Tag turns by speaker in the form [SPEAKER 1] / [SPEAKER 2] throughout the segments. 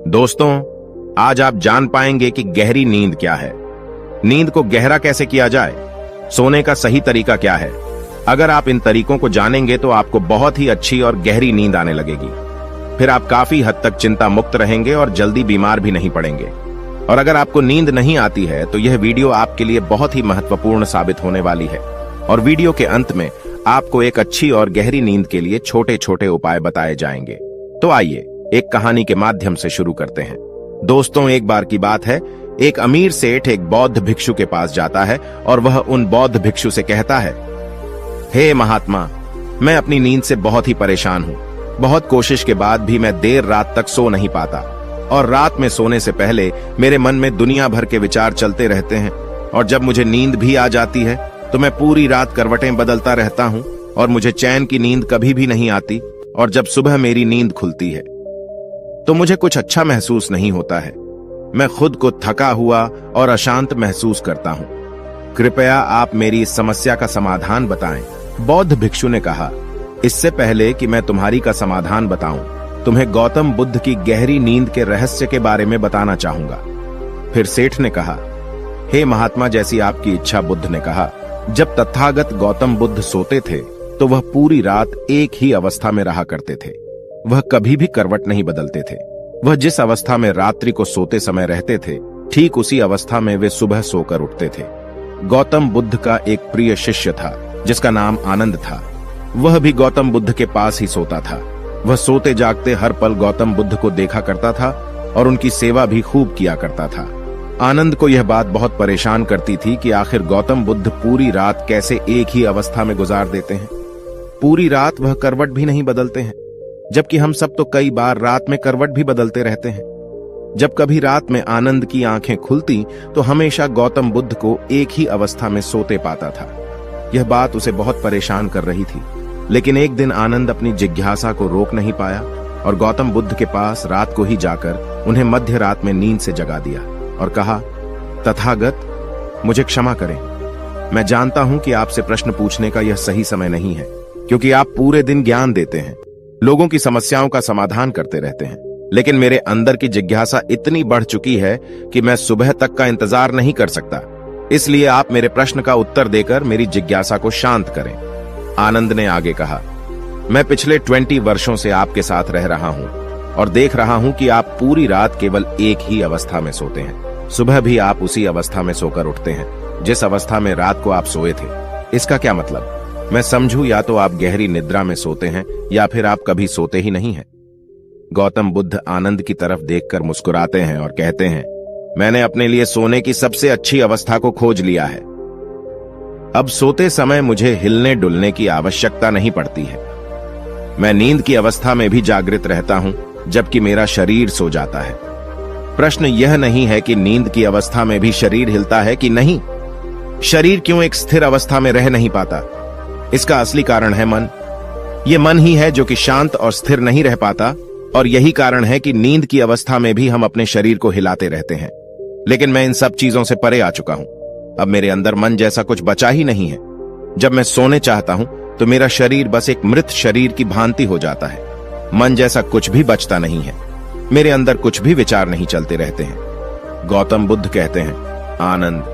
[SPEAKER 1] दोस्तों, आज आप जान पाएंगे कि गहरी नींद क्या है, नींद को गहरा कैसे किया जाए, सोने का सही तरीका क्या है। अगर आप इन तरीकों को जानेंगे तो आपको बहुत ही अच्छी और गहरी नींद आने लगेगी। फिर आप काफी हद तक चिंता मुक्त रहेंगे और जल्दी बीमार भी नहीं पड़ेंगे। और अगर आपको नींद नहीं आती है तो यह वीडियो आपके लिए बहुत ही महत्वपूर्ण साबित होने वाली है। और वीडियो के अंत में आपको एक अच्छी और गहरी नींद के लिए छोटे छोटे उपाय बताए जाएंगे। तो आइए एक कहानी के माध्यम से शुरू करते हैं। दोस्तों, एक बार की बात है, एक अमीर सेठ एक बौद्ध भिक्षु के पास जाता है और वह उन बौद्ध भिक्षु से कहता है, हे महात्मा, मैं अपनी नींद से बहुत ही परेशान हूँ। बहुत कोशिश के बाद भी मैं देर रात तक सो नहीं पाता और रात में सोने से पहले मेरे मन में दुनिया भर के विचार चलते रहते हैं। और जब मुझे नींद भी आ जाती है तो मैं पूरी रात करवटें बदलता रहता हूँ और मुझे चैन की नींद कभी भी नहीं आती। और जब सुबह मेरी नींद खुलती है तो मुझे कुछ अच्छा महसूस नहीं होता है। मैं खुद को थका हुआ और अशांत महसूस करता हूँ। कृपया आप मेरी इस समस्या का समाधान बताएं। बौद्ध भिक्षु ने कहा, इससे पहले कि मैं तुम्हारी का समाधान बताऊं, तुम्हें गौतम बुद्ध की गहरी नींद के रहस्य के बारे में बताना चाहूंगा। फिर सेठ ने कहा, हे महात्मा, जैसी आपकी इच्छा। बुद्ध ने कहा, जब तथागत गौतम बुद्ध सोते थे तो वह पूरी रात एक ही अवस्था में रहा करते थे। वह कभी भी करवट नहीं बदलते थे। वह जिस अवस्था में रात्रि को सोते समय रहते थे, ठीक उसी अवस्था में वे सुबह सोकर उठते थे। गौतम बुद्ध का एक प्रिय शिष्य था जिसका नाम आनंद था। वह भी गौतम बुद्ध के पास ही सोता था। वह सोते जागते हर पल गौतम बुद्ध को देखा करता था और उनकी सेवा भी खूब किया करता था। आनंद को यह बात बहुत परेशान करती थी कि आखिर गौतम बुद्ध पूरी रात कैसे एक ही अवस्था में गुजार देते हैं। पूरी रात वह करवट भी नहीं बदलते हैं, जबकि हम सब तो कई बार रात में करवट भी बदलते रहते हैं। जब कभी रात में आनंद की आंखें खुलती तो हमेशा गौतम बुद्ध को एक ही अवस्था में सोते पाता था। यह बात उसे बहुत परेशान कर रही थी। लेकिन एक दिन आनंद अपनी जिज्ञासा को रोक नहीं पाया और गौतम बुद्ध के पास रात को ही जाकर उन्हें मध्य रात में नींद से जगा दिया और कहा, तथागत, मुझे क्षमा करें। मैं जानता हूं कि आपसे प्रश्न पूछने का यह सही समय नहीं है, क्योंकि आप पूरे दिन ज्ञान देते हैं, लोगों की समस्याओं का समाधान करते रहते हैं। लेकिन मेरे अंदर की जिज्ञासा इतनी बढ़ चुकी है कि मैं सुबह तक का इंतजार नहीं कर सकता। इसलिए आप मेरे प्रश्न का उत्तर देकर मेरी जिज्ञासा को शांत करें। आनंद ने आगे कहा, मैं पिछले 20 वर्षों से आपके साथ रह रहा हूं और देख रहा हूं कि आप पूरी रात केवल एक ही अवस्था में सोते हैं। सुबह भी आप उसी अवस्था में सोकर उठते हैं जिस अवस्था में रात को आप सोए थे। इसका क्या मतलब? मैं समझूं, या तो आप गहरी निद्रा में सोते हैं या फिर आप कभी सोते ही नहीं हैं। गौतम बुद्ध आनंद की तरफ देखकर मुस्कुराते हैं और कहते हैं, मैंने अपने लिए सोने की सबसे अच्छी अवस्था को खोज लिया है। अब सोते समय मुझे हिलने डुलने की आवश्यकता नहीं पड़ती है। मैं नींद की अवस्था में भी जागृत रहता हूं, जबकि मेरा शरीर सो जाता है। प्रश्न यह नहीं है कि नींद की अवस्था में भी शरीर हिलता है कि नहीं। शरीर क्यों एक स्थिर अवस्था में रह नहीं पाता? इसका असली कारण है मन। यह मन ही है जो कि शांत और स्थिर नहीं रह पाता, और यही कारण है कि नींद की अवस्था में भी हम अपने शरीर को हिलाते रहते हैं। लेकिन मैं इन सब चीजों से परे आ चुका हूं। अब मेरे अंदर मन जैसा कुछ बचा ही नहीं है। जब मैं सोने चाहता हूं तो मेरा शरीर बस एक मृत शरीर की भांति हो जाता है। मन जैसा कुछ भी बचता नहीं है। मेरे अंदर कुछ भी विचार नहीं चलते रहते हैं। गौतम बुद्ध कहते हैं, आनंद,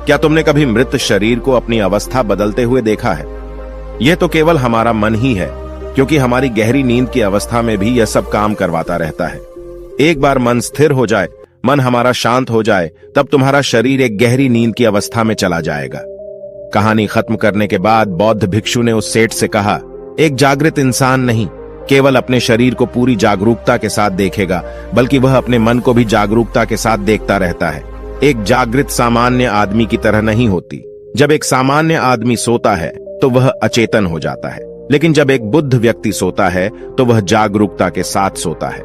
[SPEAKER 1] क्या तुमने कभी मृत शरीर को अपनी अवस्था बदलते हुए देखा है? यह तो केवल हमारा मन ही है, क्योंकि हमारी गहरी नींद की अवस्था में भी यह सब काम करवाता रहता है। एक बार मन स्थिर हो जाए, मन हमारा शांत हो जाए, तब तुम्हारा शरीर एक गहरी नींद की अवस्था में चला जाएगा। कहानी खत्म करने के बाद बौद्ध भिक्षु ने उस सेठ से कहा, एक जागृत इंसान नहीं केवल अपने शरीर को पूरी जागरूकता के साथ देखेगा, बल्कि वह अपने मन को भी जागरूकता के साथ देखता रहता है। एक जागृत सामान्य आदमी की तरह नहीं होती। जब एक सामान्य आदमी सोता है तो वह अचेतन हो जाता है, लेकिन जब एक बुद्ध व्यक्ति सोता है तो वह जागरूकता के साथ सोता है।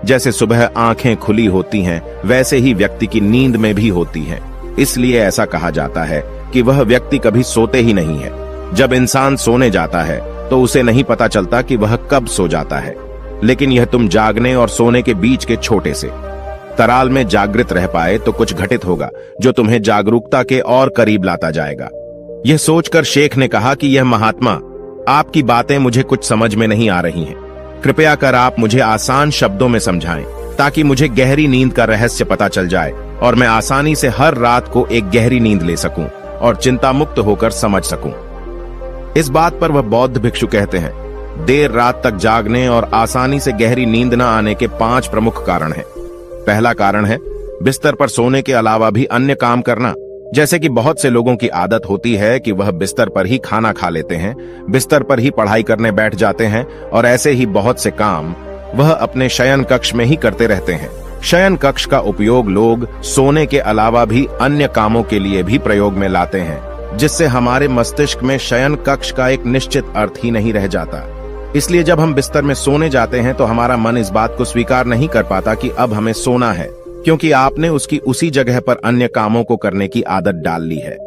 [SPEAKER 1] जैसे सुबह आंखें खुली होती हैं, वैसे ही व्यक्ति की नींद में भी होती है। इसलिए ऐसा कहा जाता है कि वह व्यक्ति कभी सोते ही नहीं है। जब इंसान सोने जाता है तो उसे नहीं पता चलता कि वह कब सो जाता है। लेकिन यह तुम जागने और सोने के बीच के छोटे से तराल में जागृत रह पाए तो कुछ घटित होगा जो तुम्हें जागरूकता के और करीब लाता जाएगा। यह सोचकर शेख ने कहा कि यह महात्मा, आपकी बातें मुझे कुछ समझ में नहीं आ रही हैं। कृपया कर आप मुझे आसान शब्दों में समझाएं। ताकि मुझे गहरी नींद का रहस्य पता चल जाए और मैं आसानी से हर रात को एक गहरी नींद ले सकूं और चिंता मुक्त होकर समझ सकूं। इस बात पर वह बौद्ध भिक्षु कहते हैं, देर रात तक जागने और आसानी से गहरी नींद न आने के 5 प्रमुख कारण हैं। पहला कारण है बिस्तर पर सोने के अलावा भी अन्य काम करना। जैसे कि बहुत से लोगों की आदत होती है कि वह बिस्तर पर ही खाना खा लेते हैं, बिस्तर पर ही पढ़ाई करने बैठ जाते हैं और ऐसे ही बहुत से काम वह अपने शयन कक्ष में ही करते रहते हैं। शयन कक्ष का उपयोग लोग सोने के अलावा भी अन्य कामों के लिए भी प्रयोग में लाते हैं, जिससे हमारे मस्तिष्क में शयन कक्ष का एक निश्चित अर्थ ही नहीं रह जाता। इसलिए जब हम बिस्तर में सोने जाते हैं तो हमारा मन इस बात को स्वीकार नहीं कर पाता कि अब हमें सोना है, क्योंकि आपने उसकी उसी जगह पर अन्य कामों को करने की आदत डाल ली है।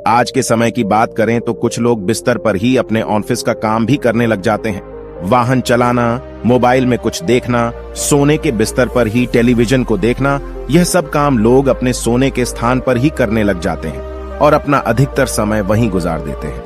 [SPEAKER 1] आज के समय की बात करें तो कुछ लोग बिस्तर पर ही अपने ऑफिस का काम भी करने लग जाते हैं। वाहन चलाना, मोबाइल में कुछ देखना, सोने के बिस्तर पर ही टेलीविजन को देखना, यह सब काम लोग अपने सोने के स्थान पर ही करने लग जाते हैं और अपना अधिकतर समय वहीं गुजार देते हैं,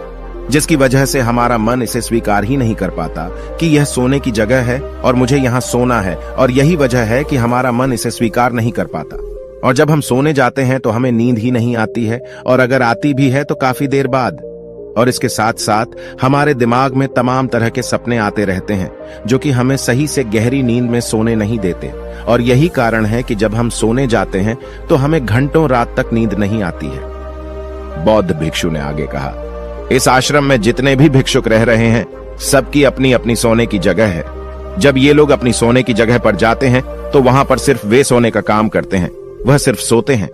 [SPEAKER 1] जिसकी वजह से हमारा मन इसे स्वीकार ही नहीं कर पाता कि यह सोने की जगह है और मुझे यहाँ सोना है। और यही वजह है कि हमारा मन इसे स्वीकार नहीं कर पाता। और जब हम सोने जाते हैं तो हमें नींद ही नहीं आती है, और अगर आती भी है तो काफी देर बाद। और इसके साथ साथ हमारे दिमाग में तमाम तरह के सपने आते रहते हैं जो कि हमें सही से गहरी नींद में सोने नहीं देते। और यही कारण है कि जब हम सोने जाते हैं तो हमें घंटों रात तक नींद नहीं आती है। बौद्ध भिक्षु ने आगे कहा, इस आश्रम में जितने भी भिक्षुक रह रहे हैं सबकी अपनी अपनी सोने की जगह है। जब ये लोग अपनी सोने की जगह पर जाते हैं तो वहां पर सिर्फ वे सोने का काम करते हैं, वह सिर्फ सोते हैं।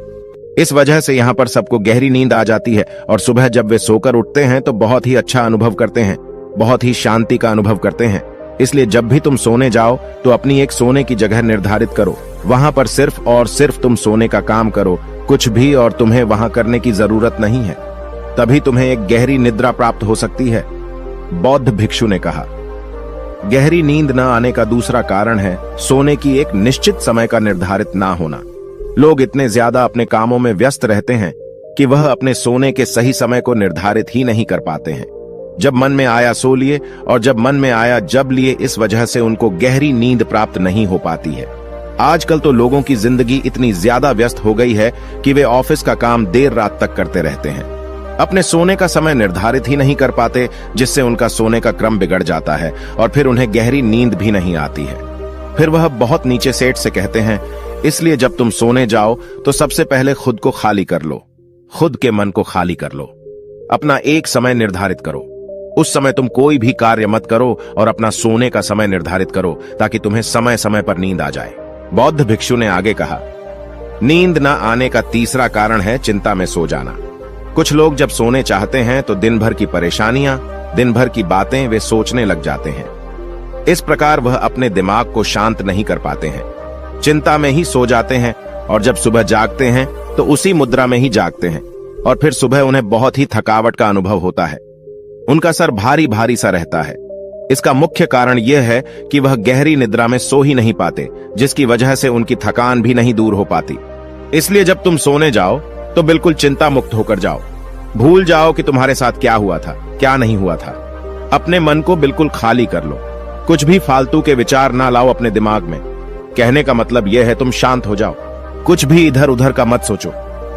[SPEAKER 1] इस वजह से यहाँ पर सबको गहरी नींद आ जाती है और सुबह जब वे सोकर उठते हैं तो बहुत ही अच्छा अनुभव करते हैं, बहुत ही शांति का अनुभव करते हैं। इसलिए जब भी तुम सोने जाओ तो अपनी एक सोने की जगह निर्धारित करो, वहां पर सिर्फ और सिर्फ तुम सोने का काम करो, कुछ भी और तुम्हें वहां करने की जरूरत नहीं है। तभी तुम्हें एक गहरी निद्रा प्राप्त हो सकती है। बौद्ध भिक्षु ने कहा, गहरी नींद न आने का दूसरा कारण है सोने की एक निश्चित समय का निर्धारित ना होना। लोग इतने ज्यादा अपने कामों में व्यस्त रहते हैं कि वह अपने सोने के सही समय को निर्धारित ही नहीं कर पाते हैं। जब मन में आया सो लिए और जब मन में आया जब लिए, इस वजह से उनको गहरी नींद प्राप्त नहीं हो पाती है। आजकल तो लोगों की जिंदगी इतनी ज्यादा व्यस्त हो गई है कि वे ऑफिस का काम देर रात तक करते रहते हैं, अपने सोने का समय निर्धारित ही नहीं कर पाते, जिससे उनका सोने का क्रम बिगड़ जाता है और फिर उन्हें गहरी नींद भी नहीं आती है। फिर वह बहुत नीचे सेठ से कहते हैं, इसलिए जब तुम सोने जाओ तो सबसे पहले खुद को खाली कर लो, खुद के मन को खाली कर लो, अपना एक समय निर्धारित करो। उस समय तुम कोई भी कार्य मत करो और अपना सोने का समय निर्धारित करो ताकि तुम्हें समय समय पर नींद आ जाए। बौद्ध भिक्षु ने आगे कहा, नींद न आने का तीसरा कारण है चिंता में सो जाना। कुछ लोग जब सोने चाहते हैं तो दिन भर की परेशानियां, दिन भर की बातें वे सोचने लग जाते हैं। इस प्रकार वह अपने दिमाग को शांत नहीं कर पाते हैं, चिंता में ही सो जाते हैं और जब सुबह जागते हैं तो उसी मुद्रा में ही जागते हैं और फिर सुबह उन्हें बहुत ही थकावट का अनुभव होता है। उनका सर भारी भारी सा रहता है। इसका मुख्य कारण यह है कि वह गहरी निद्रा में सो ही नहीं पाते, जिसकी वजह से उनकी थकान भी नहीं दूर हो पाती। इसलिए जब तुम सोने जाओ तो बिल्कुल चिंता मुक्त होकर जाओ। भूल जाओ कि तुम्हारे साथ क्या हुआ था, क्या नहीं हुआ था। अपने मन को बिल्कुल खाली कर लो, कुछ भी फालतू के विचार ना लाओ अपने दिमाग में। कहने का मतलब यह है तुम शांत हो जाओ, कुछ भी इधर उधर का मत सोचो।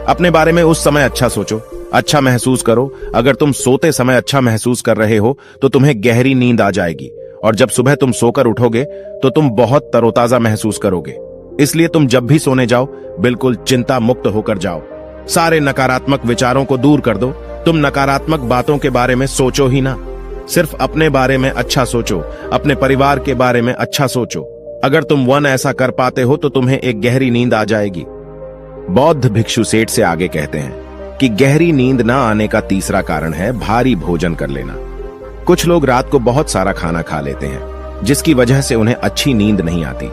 [SPEAKER 1] अपने बारे में उस समय अच्छा सोचो, अच्छा महसूस करो। अगर तुम सोते समय अच्छा महसूस कर रहे हो तो तुम्हें गहरी नींद आ जाएगी और जब सुबह तुम सोकर उठोगे तो तुम बहुत तरोताजा महसूस करोगे। इसलिए तुम जब भी सोने जाओ बिल्कुल चिंता मुक्त होकर जाओ। सारे नकारात्मक विचारों को दूर कर दो। तुम नकारात्मक बातों के बारे में सोचो ही ना, सिर्फ अपने बारे में अच्छा सोचो, अपने परिवार के बारे में अच्छा सोचो। अगर तुम ऐसा कर पाते हो तो तुम्हें एक गहरी नींद आ जाएगी। बौद्ध भिक्षु सेठ से आगे कहते हैं कि गहरी नींद न आने का तीसरा कारण है भारी भोजन कर लेना। कुछ लोग रात को बहुत सारा खाना खा लेते हैं, जिसकी वजह से उन्हें अच्छी नींद नहीं आती।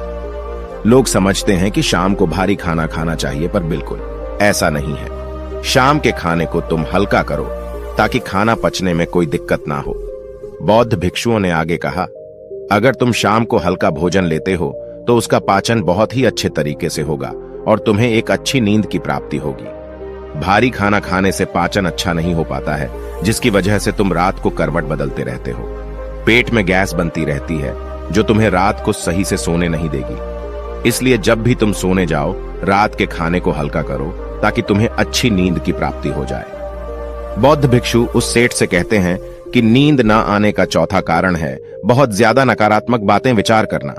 [SPEAKER 1] लोग समझते हैं कि शाम को भारी खाना खाना चाहिए, पर बिल्कुल ऐसा नहीं है। शाम के खाने को तुम हल्का करो ताकि खाना पचने में कोई दिक्कत ना हो। बौद्ध भिक्षुओं ने आगे कहा, अगर तुम शाम को हल्का भोजन लेते हो तो उसका पाचन बहुत ही अच्छे तरीके से होगा और तुम्हें एक अच्छी नींद की प्राप्ति होगी। भारी खाना खाने से पाचन अच्छा नहीं हो पाता है, जिसकी वजह से तुम रात को करवट बदलते रहते हो। पेट में गैस बनती रहती है जो तुम्हें रात को सही से सोने नहीं देगी। इसलिए जब भी तुम सोने जाओ, रात के खाने को हल्का करो ताकि तुम्हें अच्छी नींद की प्राप्ति हो जाए। बौद्ध भिक्षु उस सेठ से कहते हैं कि नींद ना आने का चौथा कारण है बहुत ज्यादा नकारात्मक बातें विचार करना।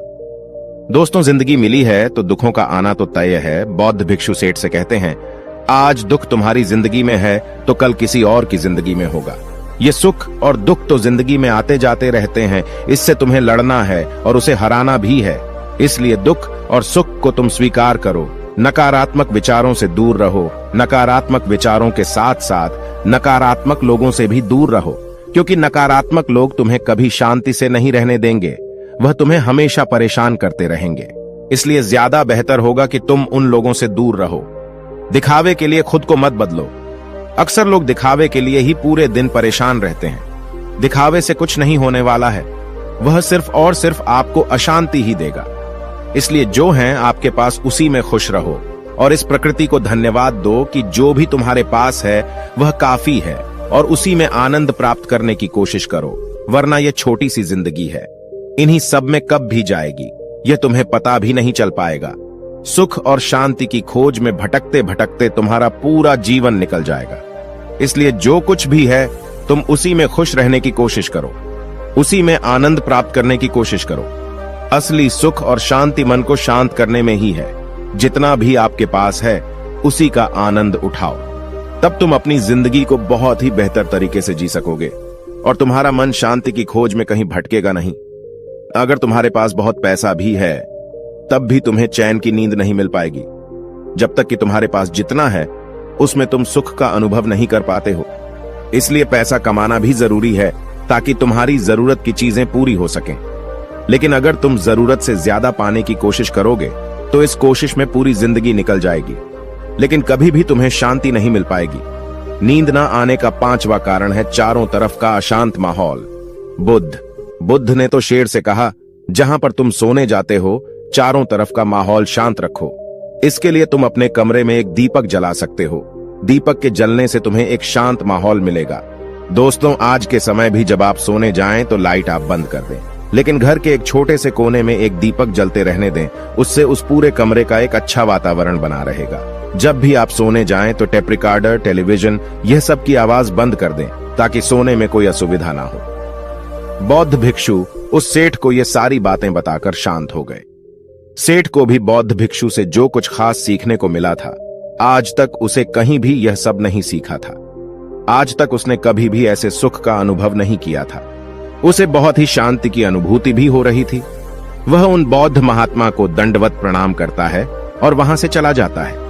[SPEAKER 1] दोस्तों, जिंदगी मिली है तो दुखों का आना तो तय है। बौद्ध भिक्षु सेठ से कहते हैं, आज दुख तुम्हारी जिंदगी में है तो कल किसी और की जिंदगी में होगा। ये सुख और दुख तो जिंदगी में आते जाते रहते हैं, इससे तुम्हें लड़ना है और उसे हराना भी है। इसलिए दुख और सुख को तुम स्वीकार करो, नकारात्मक विचारों से दूर रहो, नकारात्मक विचारों के साथ साथ नकारात्मक लोगों से भी दूर रहो, क्योंकि नकारात्मक लोग तुम्हें कभी शांति से नहीं रहने देंगे, वह तुम्हें हमेशा परेशान करते रहेंगे। इसलिए ज्यादा बेहतर होगा कि तुम उन लोगों से दूर रहो। दिखावे के लिए खुद को मत बदलो। अक्सर लोग दिखावे के लिए ही पूरे दिन परेशान रहते हैं। दिखावे से कुछ नहीं होने वाला है, वह सिर्फ और सिर्फ आपको अशांति ही देगा। इसलिए जो हैं आपके पास उसी में खुश रहो और इस प्रकृति को धन्यवाद दो कि जो भी तुम्हारे पास है वह काफी है और उसी में आनंद प्राप्त करने की कोशिश करो, वरना यह छोटी सी जिंदगी है, इन्हीं सब में कब भी जाएगी यह तुम्हें पता भी नहीं चल पाएगा। सुख और शांति की खोज में भटकते भटकते तुम्हारा पूरा जीवन निकल जाएगा। इसलिए जो कुछ भी है तुम उसी में खुश रहने की कोशिश करो, उसी में आनंद प्राप्त करने की कोशिश करो। असली सुख और शांति मन को शांत करने में ही है। जितना भी आपके पास है उसी का आनंद उठाओ, तब तुम अपनी जिंदगी को बहुत ही बेहतर तरीके से जी सकोगे और तुम्हारा मन शांति की खोज में कहीं भटकेगा नहीं। अगर तुम्हारे पास बहुत पैसा भी है तब भी तुम्हें चैन की नींद नहीं मिल पाएगी, जब तक कि तुम्हारे पास जितना है उसमें तुम सुख का अनुभव नहीं कर पाते हो। इसलिए पैसा कमाना भी जरूरी है ताकि तुम्हारी जरूरत की चीजें पूरी हो सकें। लेकिन अगर तुम जरूरत से ज्यादा पाने की कोशिश करोगे तो इस कोशिश में पूरी जिंदगी निकल जाएगी, लेकिन कभी भी तुम्हें शांति नहीं मिल पाएगी। नींद ना आने का पांचवा कारण है चारों तरफ का अशांत माहौल। बुद्ध ने तो शेर से कहा, जहां पर तुम सोने जाते हो चारों तरफ का माहौल शांत रखो। इसके लिए तुम अपने कमरे में एक दीपक जला सकते हो। दीपक के जलने से तुम्हें एक शांत माहौल मिलेगा। दोस्तों, आज के समय भी जब आप सोने जाएं तो लाइट आप बंद कर दें, लेकिन घर के एक छोटे से कोने में एक दीपक जलते रहने दें। उससे उस पूरे कमरे का एक अच्छा वातावरण बना रहेगा। जब भी आप सोने जाएं तो टेप रिकॉर्डर, टेलीविजन, यह सब की आवाज बंद कर दें ताकि सोने में कोई असुविधा ना हो। बौद्ध भिक्षु उस सेठ को ये सारी बातें बताकर शांत हो गए। सेठ को भी बौद्ध भिक्षु से जो कुछ खास सीखने को मिला था, आज तक उसे कहीं भी यह सब नहीं सीखा था। आज तक उसने कभी भी ऐसे सुख का अनुभव नहीं किया था। उसे बहुत ही शांति की अनुभूति भी हो रही थी। वह उन बौद्ध महात्मा को दंडवत प्रणाम करता है और वहां से चला जाता है।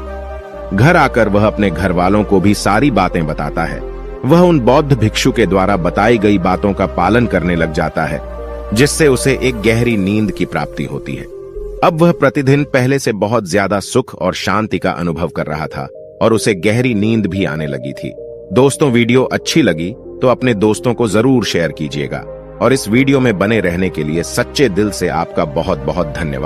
[SPEAKER 1] घर आकर वह अपने घर वालों को भी सारी बातें बताता है। वह उन बौद्ध भिक्षु के द्वारा बताई गई बातों का पालन करने लग जाता है, जिससे उसे एक गहरी नींद की प्राप्ति होती है। अब वह प्रतिदिन पहले से बहुत ज्यादा सुख और शांति का अनुभव कर रहा था और उसे गहरी नींद भी आने लगी थी। दोस्तों, वीडियो अच्छी लगी तो अपने दोस्तों को जरूर शेयर कीजिएगा और इस वीडियो में बने रहने के लिए सच्चे दिल से आपका बहुत बहुत धन्यवाद।